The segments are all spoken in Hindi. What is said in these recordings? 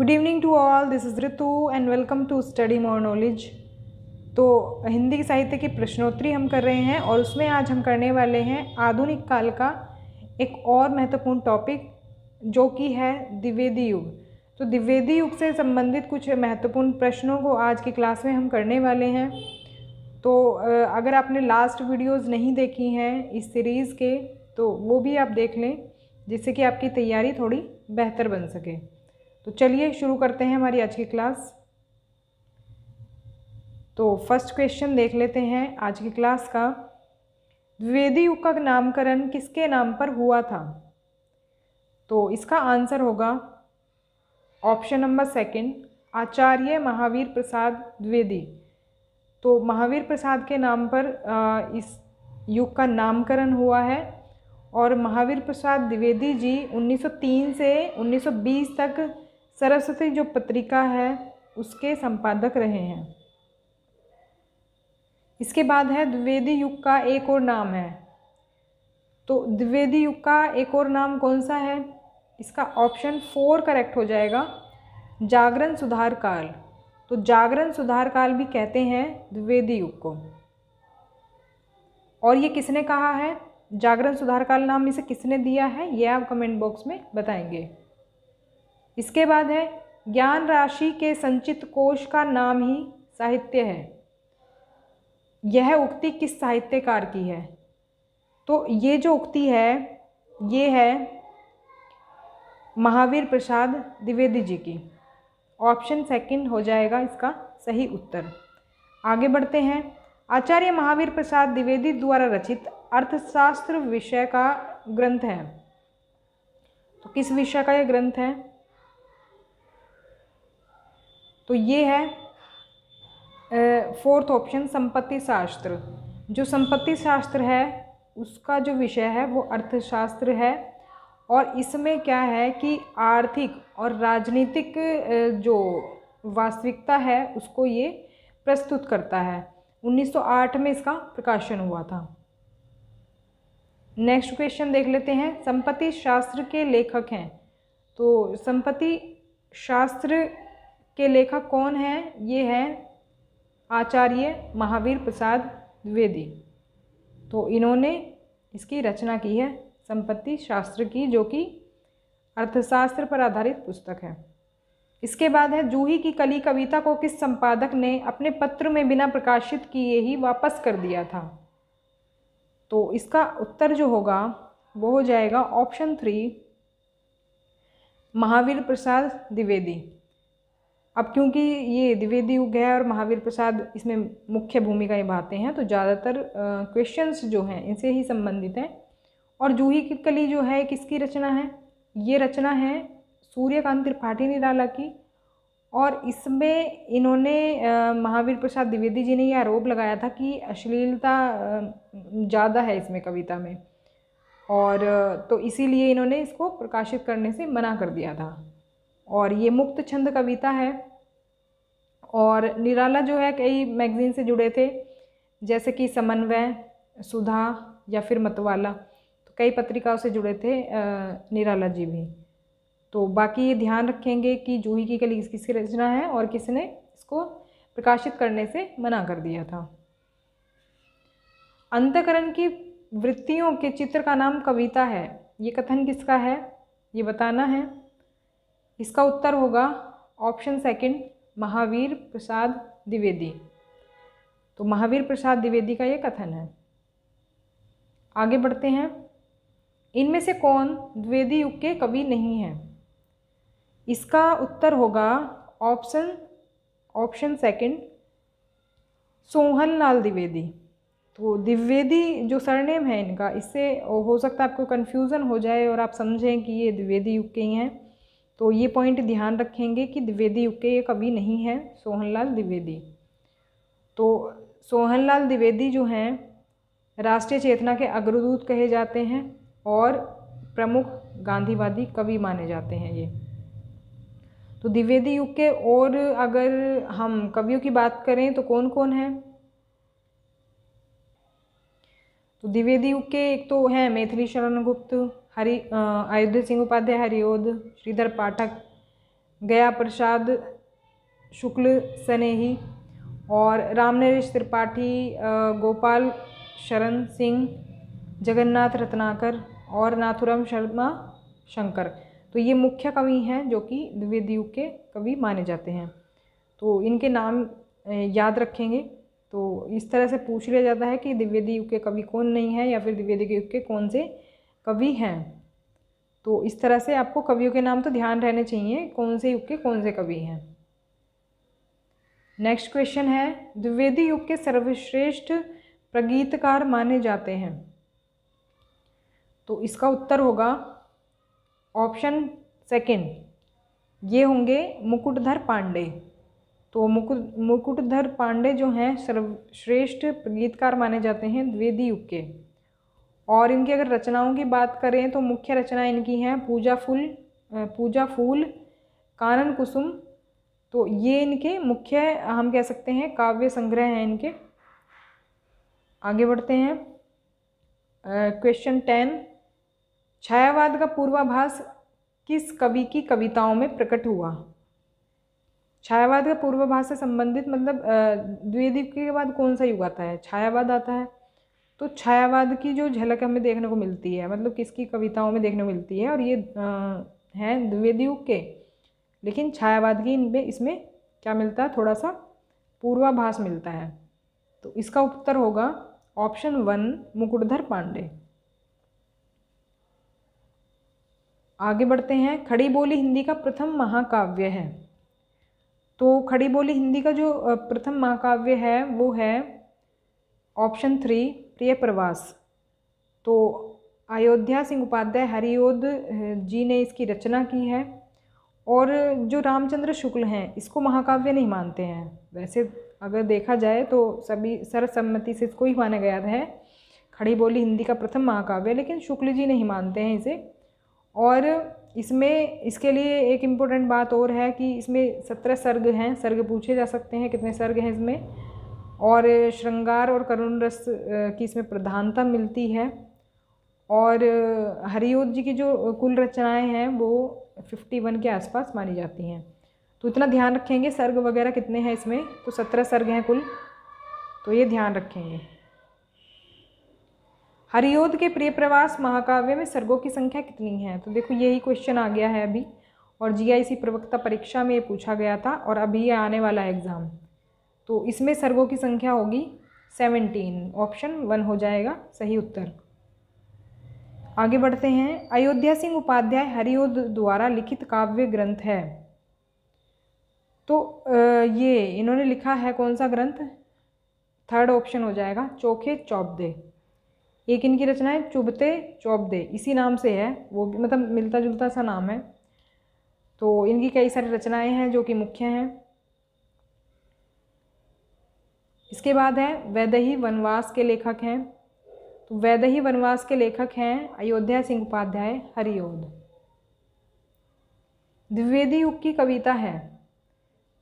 Good evening to all, this is Ritu and welcome to study more knowledge. तो हिंदी साहित्य की प्रश्नोत्तरी हम कर रहे हैं और उसमें आज हम करने वाले हैं आधुनिक काल का एक और महत्वपूर्ण टॉपिक जो कि है द्विवेदी युग। तो द्विवेदी युग से संबंधित कुछ महत्वपूर्ण प्रश्नों को आज की क्लास में हम करने वाले हैं। तो अगर आपने लास्ट वीडियोज़ नहीं देखी हैं इस सीरीज़ के तो वो भी आप देख लें, जिससे कि आपकी तैयारी थोड़ी बेहतर बन सके। तो चलिए शुरू करते हैं हमारी आज की क्लास। तो फर्स्ट क्वेश्चन देख लेते हैं आज की क्लास का। द्विवेदी युग का नामकरण किसके नाम पर हुआ था? तो इसका आंसर होगा ऑप्शन नंबर सेकंड, आचार्य महावीर प्रसाद द्विवेदी। तो महावीर प्रसाद के नाम पर इस युग का नामकरण हुआ है और महावीर प्रसाद द्विवेदी जी 1903 से 1920 तक सरस्वती जो पत्रिका है उसके संपादक रहे हैं। इसके बाद है द्विवेदी युग का एक और नाम है। तो द्विवेदी युग का एक और नाम कौन सा है? इसका ऑप्शन 4 करेक्ट हो जाएगा, जागरण सुधार काल। तो जागरण सुधार काल भी कहते हैं द्विवेदी युग को। और ये किसने कहा है, जागरण सुधार काल नाम इसे किसने दिया है, ये आप कमेंट बॉक्स में बताएंगे। इसके बाद है ज्ञान राशि के संचित कोश का नाम ही साहित्य है। यह उक्ति किस साहित्यकार की है? तो ये जो उक्ति है ये है महावीर प्रसाद द्विवेदी जी की। ऑप्शन सेकंड हो जाएगा इसका सही उत्तर। आगे बढ़ते हैं। आचार्य महावीर प्रसाद द्विवेदी द्वारा रचित अर्थशास्त्र विषय का ग्रंथ है। तो किस विषय का यह ग्रंथ है? तो ये है फोर्थ ऑप्शन, संपत्ति शास्त्र। जो संपत्ति शास्त्र है उसका जो विषय है वो अर्थशास्त्र है और इसमें क्या है कि आर्थिक और राजनीतिक जो वास्तविकता है उसको ये प्रस्तुत करता है। 1908 में इसका प्रकाशन हुआ था। नेक्स्ट क्वेश्चन देख लेते हैं। संपत्ति शास्त्र के लेखक हैं। तो संपत्ति शास्त्र के लेखक कौन हैं? ये हैं आचार्य महावीर प्रसाद द्विवेदी। तो इन्होंने इसकी रचना की है संपत्ति शास्त्र की, जो कि अर्थशास्त्र पर आधारित पुस्तक है। इसके बाद है जूही की कली कविता को किस संपादक ने अपने पत्र में बिना प्रकाशित किए ही वापस कर दिया था? तो इसका उत्तर जो होगा वो हो जाएगा ऑप्शन 3, महावीर प्रसाद द्विवेदी। अब क्योंकि ये द्विवेदी युग है और महावीर प्रसाद इसमें मुख्य भूमिका निभाते हैं तो ज़्यादातर क्वेश्चंस जो हैं इनसे ही संबंधित हैं। और जूही की कली जो है किसकी रचना है? ये रचना है सूर्यकांत त्रिपाठी निराला की। और इसमें इन्होंने महावीर प्रसाद द्विवेदी जी ने ये आरोप लगाया था कि अश्लीलता ज़्यादा है इसमें कविता में, और तो इसीलिए इन्होंने इसको प्रकाशित करने से मना कर दिया था। और ये मुक्त छंद कविता है। और निराला जो है कई मैगजीन से जुड़े थे, जैसे कि समन्वय, सुधा या फिर मतवाला। तो कई पत्रिकाओं से जुड़े थे निराला जी भी। तो बाकी ये ध्यान रखेंगे कि जूही की कली किसकी रचना है और किसने इसको प्रकाशित करने से मना कर दिया था। अंतःकरण की वृत्तियों के चित्र का नाम कविता है। ये कथन किसका है ये बताना है। इसका उत्तर होगा ऑप्शन सेकंड, महावीर प्रसाद द्विवेदी। तो महावीर प्रसाद द्विवेदी का ये कथन है। आगे बढ़ते हैं। इनमें से कौन द्विवेदी युग के कवि नहीं है? इसका उत्तर होगा ऑप्शन सेकंड, सोहनलाल द्विवेदी। तो द्विवेदी जो सरनेम है इनका, इससे हो सकता है आपको कन्फ्यूज़न हो जाए और आप समझें कि ये द्विवेदी युग के ही हैं। तो ये पॉइंट ध्यान रखेंगे कि द्विवेदी युग के ये कवि नहीं हैं सोहनलाल द्विवेदी। तो सोहनलाल द्विवेदी जो हैं राष्ट्रीय चेतना के अग्रदूत कहे जाते हैं और प्रमुख गांधीवादी कवि माने जाते हैं ये। तो द्विवेदी युग के और अगर हम कवियों की बात करें तो कौन कौन है? तो द्विवेदी युग के एक तो हैं मैथिली शरण गुप्त, अयोध्या सिंह उपाध्याय हरिओद, श्रीधर पाठक, गया प्रसाद शुक्ल स्नेही और रामनरेश त्रिपाठी, गोपाल शरण सिंह, जगन्नाथ रत्नाकर और नाथुराम शर्मा शंकर। तो ये मुख्य कवि हैं जो कि द्विवेदी युग के कवि माने जाते हैं। तो इनके नाम याद रखेंगे। तो इस तरह से पूछ लिया जाता है कि द्विवेदी युग के कवि कौन नहीं है या फिर द्विवेदी युग के कौन से कवि हैं। तो इस तरह से आपको कवियों के नाम तो ध्यान रहने चाहिए, कौन से युग के कौन से कवि हैं। नेक्स्ट क्वेश्चन है, द्विवेदी युग के सर्वश्रेष्ठ प्रगीतकार माने जाते हैं। तो इसका उत्तर होगा ऑप्शन सेकंड, ये होंगे मुकुटधर पांडे। तो मुकुटधर पांडे जो हैं सर्वश्रेष्ठ प्रगीतकार माने जाते हैं द्विवेदी युग के। और इनकी अगर रचनाओं की बात करें तो मुख्य रचनाएं इनकी हैं पूजा फूल, कानन कुसुम। तो ये इनके मुख्य हम कह सकते हैं काव्य संग्रह हैं इनके। आगे बढ़ते हैं। क्वेश्चन 10, छायावाद का पूर्वाभास किस कवि की कविताओं में प्रकट हुआ। छायावाद का पूर्वाभास से संबंधित मतलब द्विवेदी युग के बाद कौन सा युग आता है, छायावाद आता है। तो छायावाद की जो झलक हमें देखने को मिलती है मतलब किसकी कविताओं में देखने को मिलती है, और ये हैं द्विवेदी युग के। लेकिन छायावाद की इनमें इसमें क्या मिलता है, थोड़ा सा पूर्वाभास मिलता है। तो इसका उत्तर होगा ऑप्शन 1 मुकुटधर पांडे। आगे बढ़ते हैं। खड़ी बोली हिंदी का प्रथम महाकाव्य है। तो खड़ी बोली हिंदी का जो प्रथम महाकाव्य है वो है ऑप्शन 3 प्रिय प्रवास। तो अयोध्या सिंह उपाध्याय हरिओद जी ने इसकी रचना की है। और जो रामचंद्र शुक्ल हैं इसको महाकाव्य नहीं मानते हैं। वैसे अगर देखा जाए तो सभी सर्वसम्मति से इसको ही माना गया है खड़ी बोली हिंदी का प्रथम महाकाव्य, लेकिन शुक्ल जी नहीं मानते हैं इसे। और इसमें इसके लिए एक इम्पोर्टेंट बात और है कि इसमें 17 सर्ग हैं। सर्ग पूछे जा सकते हैं कितने सर्ग हैं इसमें, और श्रृंगार और करुण रस की इसमें प्रधानता मिलती है। और हरिओद जी की जो कुल रचनाएं हैं वो 51 के आसपास मानी जाती हैं। तो इतना ध्यान रखेंगे सर्ग वगैरह कितने हैं इसमें, तो 17 सर्ग हैं कुल, तो ये ध्यान रखेंगे। हरिओद के प्रिय प्रवास महाकाव्य में सर्गों की संख्या कितनी है। तो देखो यही क्वेश्चन आ गया है अभी, और जीआईसी प्रवक्ता परीक्षा में ये पूछा गया था और अभी ये आने वाला है एग्ज़ाम। तो इसमें सर्गों की संख्या होगी 17, ऑप्शन 1 हो जाएगा सही उत्तर। आगे बढ़ते हैं। अयोध्या सिंह उपाध्याय हरिओद द्वारा लिखित काव्य ग्रंथ है। तो ये इन्होंने लिखा है कौन सा ग्रंथ, थर्ड ऑप्शन हो जाएगा चोखे चौबदे। एक इनकी रचना है चुभते चौबदे, इसी नाम से है, वो भी मतलब मिलता जुलता सा नाम है। तो इनकी कई सारी रचनाएं हैं जो कि मुख्य हैं। इसके बाद है वैदेही वनवास के लेखक हैं। तो वैदेही वनवास के लेखक हैं अयोध्या सिंह उपाध्याय हरिओद। द्विवेदी युग की कविता है।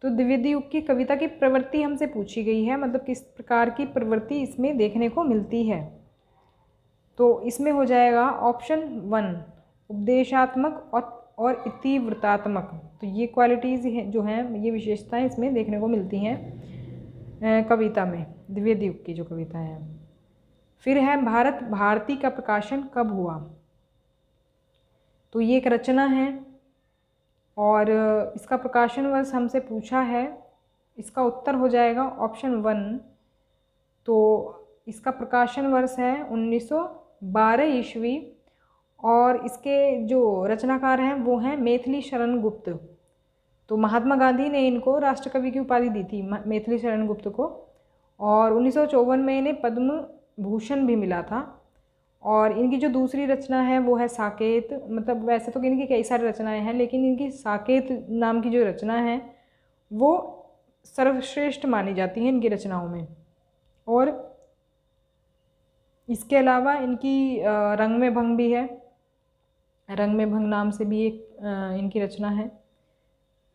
तो द्विवेदी युग की कविता की प्रवृत्ति हमसे पूछी गई है, मतलब किस प्रकार की प्रवृत्ति इसमें देखने को मिलती है। तो इसमें हो जाएगा ऑप्शन 1 उपदेशात्मक और इतिवृत्तात्मक। तो ये क्वालिटीज़ जो हैं, ये विशेषताएं इसमें देखने को मिलती हैं कविता में, द्विवेदी युग की जो कविता है। फिर है भारत भारती का प्रकाशन कब हुआ। तो ये एक रचना है और इसका प्रकाशन वर्ष हमसे पूछा है। इसका उत्तर हो जाएगा ऑप्शन 1। तो इसका प्रकाशन वर्ष है 1912 ईस्वी, और इसके जो रचनाकार हैं वो हैं मैथिली शरण गुप्त। तो महात्मा गांधी ने इनको राष्ट्रकवि की उपाधि दी थी मैथिली शरण गुप्त को, और 1954 में इन्हें पद्म भूषण भी मिला था। और इनकी जो दूसरी रचना है वो है साकेत। मतलब वैसे तो इनकी कई सारी रचनाएं हैं, लेकिन इनकी साकेत नाम की जो रचना है वो सर्वश्रेष्ठ मानी जाती है इनकी रचनाओं में। और इसके अलावा इनकी रंग में भंग भी है, रंग में भंग नाम से भी एक इनकी रचना है।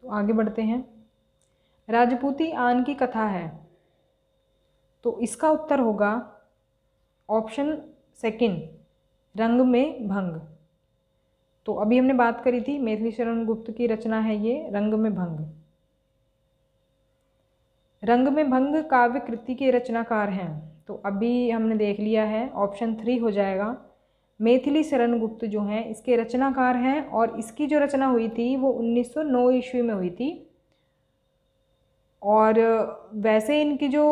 तो आगे बढ़ते हैं। राजपूती आन की कथा है। तो इसका उत्तर होगा ऑप्शन 2 रंग में भंग। तो अभी हमने बात करी थी मैथिली शरण गुप्त की रचना है ये रंग में भंग। रंग में भंग काव्य कृति के रचनाकार हैं, तो अभी हमने देख लिया है ऑप्शन 3 हो जाएगा। मैथिली शरण गुप्त जो हैं इसके रचनाकार हैं और इसकी जो रचना हुई थी वो 1909 ईस्वी में हुई थी। और वैसे इनकी जो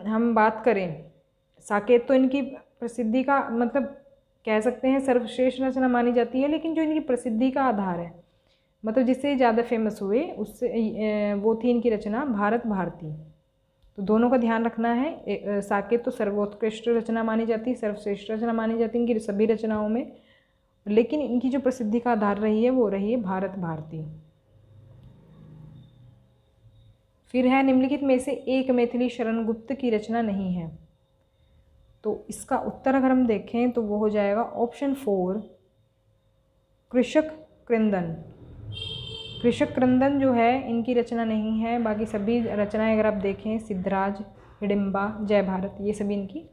हम बात करें साकेत, तो इनकी प्रसिद्धि का मतलब कह सकते हैं सर्वश्रेष्ठ रचना मानी जाती है, लेकिन जो इनकी प्रसिद्धि का आधार है मतलब जिससे ज़्यादा फेमस हुए उससे वो थी इनकी रचना भारत भारती। तो दोनों का ध्यान रखना है। साकेत तो सर्वोत्कृष्ट रचना मानी जाती है, सर्वश्रेष्ठ रचना मानी जाती है इनकी सभी रचनाओं में, लेकिन इनकी जो प्रसिद्धि का आधार रही है वो रही है भारत भारती। फिर है निम्नलिखित में से एक मैथिली शरण गुप्त की रचना नहीं है, तो इसका उत्तर अगर हम देखें तो वो हो जाएगा ऑप्शन 4 कृषक क्रंदन। कृषक क्रंदन जो है इनकी रचना नहीं है, बाकी सभी रचनाएं अगर आप देखें सिद्धराज, हिडिंबा, जय भारत ये सभी इनकी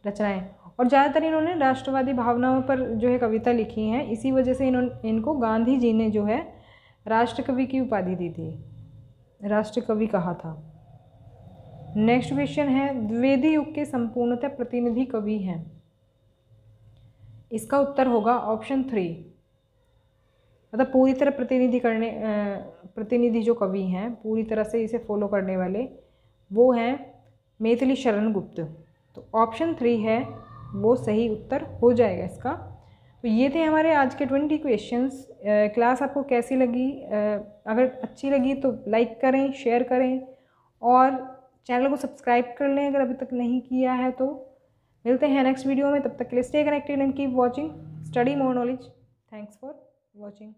रचनाएं। और ज़्यादातर इन्होंने राष्ट्रवादी भावनाओं पर जो है कविता लिखी हैं, इसी वजह से इनको गांधी जी ने जो है राष्ट्रकवि की उपाधि दी थी, राष्ट्रकवि कहा था। नेक्स्ट क्वेश्चन है द्विवेदी युग के संपूर्णतः प्रतिनिधि कवि हैं, इसका उत्तर होगा ऑप्शन 3 मतलब पूरी तरह प्रतिनिधि जो कवि हैं पूरी तरह से इसे फॉलो करने वाले वो हैं मैथिली शरण गुप्त। तो ऑप्शन 3 है वो सही उत्तर हो जाएगा इसका। तो ये थे हमारे आज के 20 क्वेश्चंस। क्लास आपको कैसी लगी? अगर अच्छी लगी तो लाइक करें, शेयर करें और चैनल को सब्सक्राइब कर लें अगर अभी तक नहीं किया है तो। मिलते हैं नेक्स्ट वीडियो में, तब तक के लिए stay connected and keep watching study more knowledge. Thanks for watching.